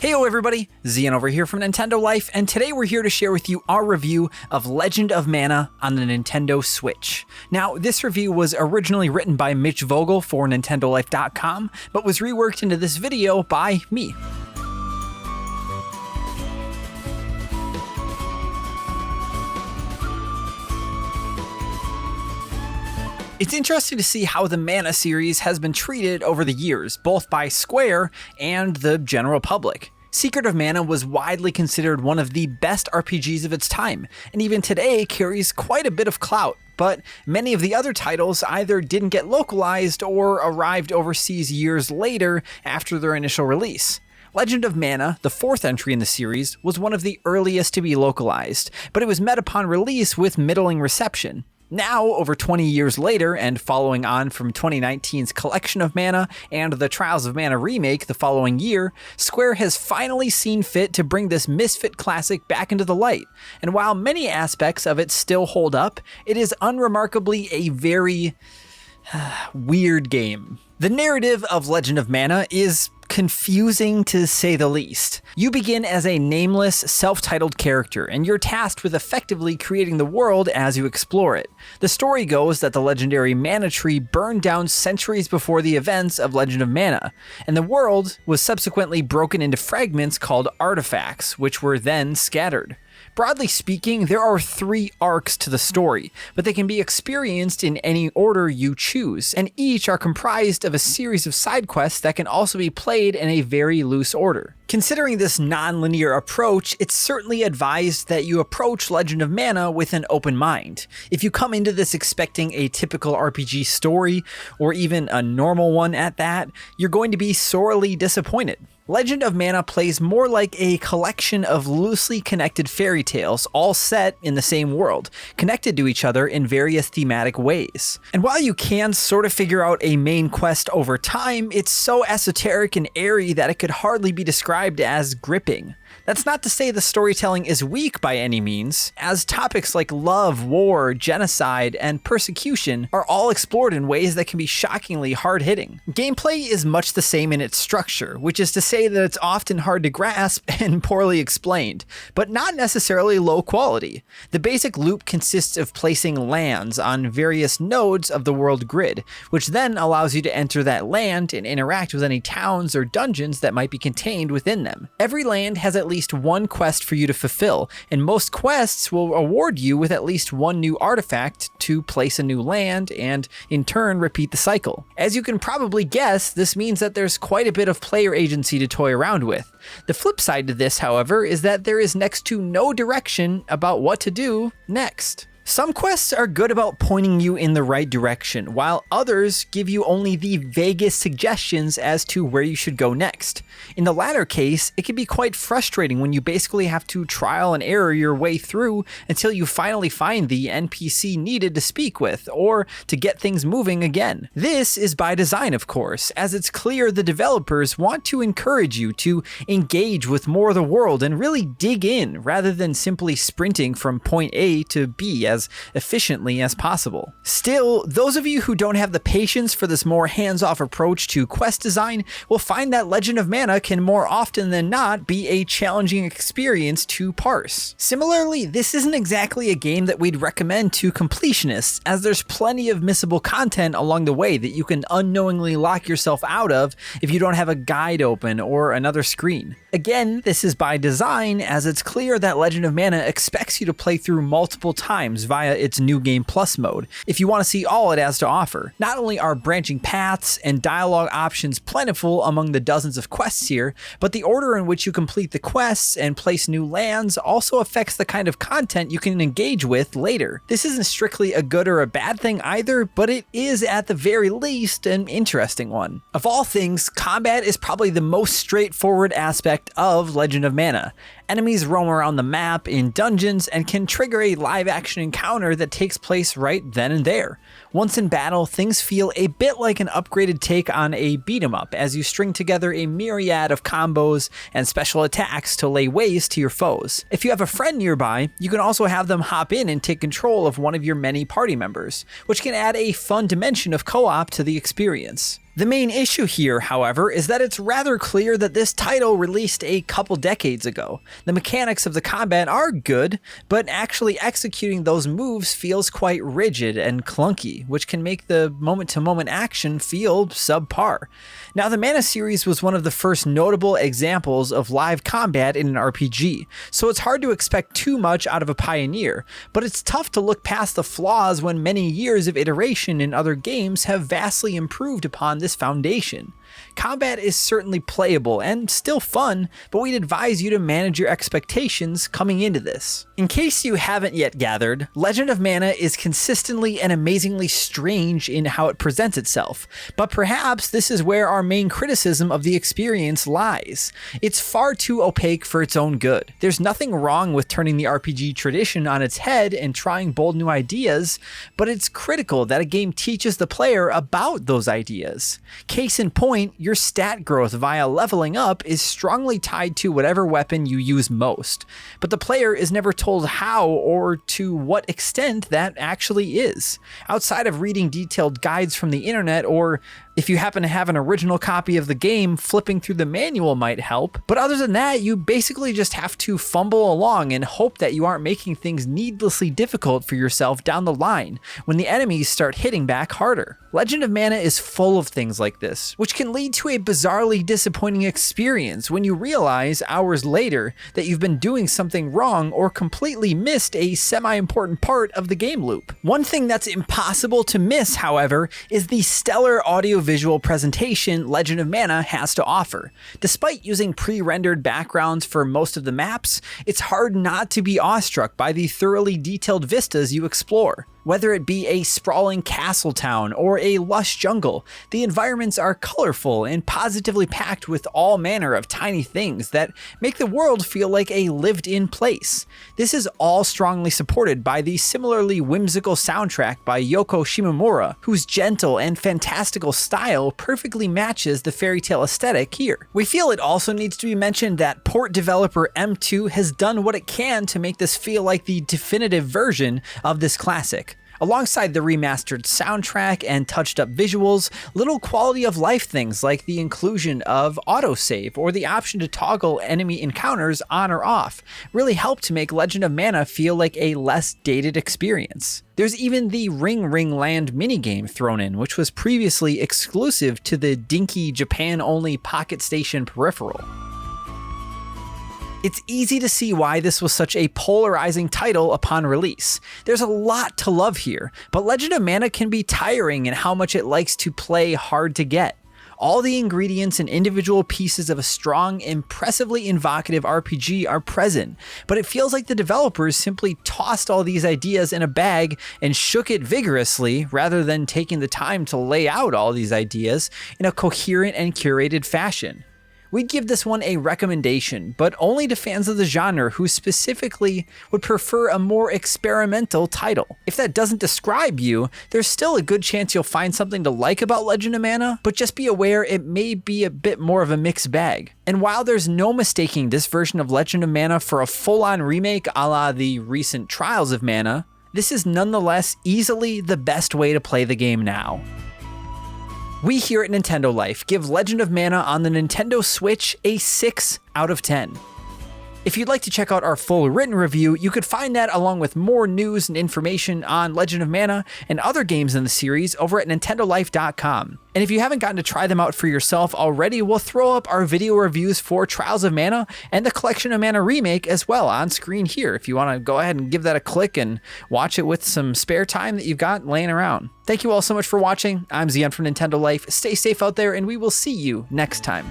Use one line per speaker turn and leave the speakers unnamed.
Heyo everybody, Zian over here from Nintendo Life, and today we're here to share with you our review of Legend of Mana on the Nintendo Switch. Now, this review was originally written by Mitch Vogel for NintendoLife.com, but was reworked into this video by me. It's interesting to see how the Mana series has been treated over the years, both by Square and the general public. Secret of Mana was widely considered one of the best RPGs of its time, and even today carries quite a bit of clout, but many of the other titles either didn't get localized or arrived overseas years later after their initial release. Legend of Mana, the fourth entry in the series, was one of the earliest to be localized, but it was met upon release with middling reception. Now, over 20 years later, and following on from 2019's Collection of Mana and the Trials of Mana remake the following year, Square has finally seen fit to bring this misfit classic back into the light. And while many aspects of it still hold up, it is unremarkably a very weird game. The narrative of Legend of Mana is confusing to say the least. You begin as a nameless, self-titled character, and you're tasked with effectively creating the world as you explore it. The story goes that the legendary Mana Tree burned down centuries before the events of Legend of Mana, and the world was subsequently broken into fragments called artifacts, which were then scattered. Broadly speaking, there are 3 arcs to the story, but they can be experienced in any order you choose, and each are comprised of a series of side quests that can also be played in a very loose order. Considering this non-linear approach, it's certainly advised that you approach Legend of Mana with an open mind. If you come into this expecting a typical RPG story, or even a normal one at that, you're going to be sorely disappointed. Legend of Mana plays more like a collection of loosely connected fairy tales, all set in the same world, connected to each other in various thematic ways. And while you can sort of figure out a main quest over time, it's so esoteric and airy that it could hardly be described as gripping. That's not to say the storytelling is weak by any means, as topics like love, war, genocide, and persecution are all explored in ways that can be shockingly hard-hitting. Gameplay is much the same in its structure, which is to say that it's often hard to grasp and poorly explained, but not necessarily low quality. The basic loop consists of placing lands on various nodes of the world grid, which then allows you to enter that land and interact with any towns or dungeons that might be contained within them. Every land has at least one quest for you to fulfill, and most quests will award you with at least one new artifact to place a new land and in turn repeat the cycle. As you can probably guess, this means that there's quite a bit of player agency to toy around with. The flip side to this, however, is that there is next to no direction about what to do next. Some quests are good about pointing you in the right direction, while others give you only the vaguest suggestions as to where you should go next. In the latter case, it can be quite frustrating when you basically have to trial and error your way through until you finally find the NPC needed to speak with, or to get things moving again. This is by design, of course, as it's clear the developers want to encourage you to engage with more of the world and really dig in, rather than simply sprinting from point A to B as efficiently as possible. Still, those of you who don't have the patience for this more hands-off approach to quest design will find that Legend of Mana can more often than not be a challenging experience to parse. Similarly, this isn't exactly a game that we'd recommend to completionists, as there's plenty of missable content along the way that you can unknowingly lock yourself out of if you don't have a guide open or another screen. Again, this is by design, as it's clear that Legend of Mana expects you to play through multiple times via its New Game Plus mode, if you want to see all it has to offer. Not only are branching paths and dialogue options plentiful among the dozens of quests here, but the order in which you complete the quests and place new lands also affects the kind of content you can engage with later. This isn't strictly a good or a bad thing either, but it is at the very least an interesting one. Of all things, combat is probably the most straightforward aspect of Legend of Mana. Enemies roam around the map in dungeons and can trigger a live-action encounter that takes place right then and there. Once in battle, things feel a bit like an upgraded take on a beat-em-up as you string together a myriad of combos and special attacks to lay waste to your foes. If you have a friend nearby, you can also have them hop in and take control of one of your many party members, which can add a fun dimension of co-op to the experience. The main issue here, however, is that it's rather clear that this title released a couple decades ago. The mechanics of the combat are good, but actually executing those moves feels quite rigid and clunky, which can make the moment-to-moment action feel subpar. Now, the Mana series was one of the first notable examples of live combat in an RPG, so it's hard to expect too much out of a pioneer, but it's tough to look past the flaws when many years of iteration in other games have vastly improved upon this foundation. Combat is certainly playable and still fun, but we'd advise you to manage your expectations coming into this. In case you haven't yet gathered, Legend of Mana is consistently and amazingly strange in how it presents itself, but perhaps this is where our main criticism of the experience lies. It's far too opaque for its own good. There's nothing wrong with turning the RPG tradition on its head and trying bold new ideas, but it's critical that a game teaches the player about those ideas. Case in point, your stat growth via leveling up is strongly tied to whatever weapon you use most, but the player is never told how or to what extent that actually is. Outside of reading detailed guides from the internet, or if you happen to have an original copy of the game, flipping through the manual might help, but other than that, you basically just have to fumble along and hope that you aren't making things needlessly difficult for yourself down the line when the enemies start hitting back harder. Legend of Mana is full of things like this, which can lead to a bizarrely disappointing experience when you realize hours later that you've been doing something wrong or completely missed a semi-important part of the game loop. One thing that's impossible to miss, however, is the stellar audio-visual presentation Legend of Mana has to offer. Despite using pre-rendered backgrounds for most of the maps, it's hard not to be awestruck by the thoroughly detailed vistas you explore. Whether it be a sprawling castle town or a lush jungle, the environments are colorful and positively packed with all manner of tiny things that make the world feel like a lived-in place. This is all strongly supported by the similarly whimsical soundtrack by Yoko Shimomura, whose gentle and fantastical style perfectly matches the fairy tale aesthetic here. We feel it also needs to be mentioned that port developer M2 has done what it can to make this feel like the definitive version of this classic. Alongside the remastered soundtrack and touched up visuals, little quality of life things like the inclusion of autosave or the option to toggle enemy encounters on or off really help to make Legend of Mana feel like a less dated experience. There's even the Ring Ring Land minigame thrown in, which was previously exclusive to the dinky Japan-only Pocket Station peripheral. It's easy to see why this was such a polarizing title upon release. There's a lot to love here, but Legend of Mana can be tiring in how much it likes to play hard to get. All the ingredients and individual pieces of a strong, impressively evocative RPG are present, but it feels like the developers simply tossed all these ideas in a bag and shook it vigorously rather than taking the time to lay out all these ideas in a coherent and curated fashion. We'd give this one a recommendation, but only to fans of the genre who specifically would prefer a more experimental title. If that doesn't describe you, there's still a good chance you'll find something to like about Legend of Mana, but just be aware it may be a bit more of a mixed bag. And while there's no mistaking this version of Legend of Mana for a full-on remake a la the recent Trials of Mana, this is nonetheless easily the best way to play the game now. We here at Nintendo Life give Legend of Mana on the Nintendo Switch a 6 out of 10. If you'd like to check out our full written review, you could find that along with more news and information on Legend of Mana and other games in the series over at nintendolife.com. And if you haven't gotten to try them out for yourself already, we'll throw up our video reviews for Trials of Mana and the Collection of Mana remake as well on screen here if you want to go ahead and give that a click and watch it with some spare time that you've got laying around. Thank you all so much for watching. I'm Zion from Nintendo Life. Stay safe out there, and we will see you next time.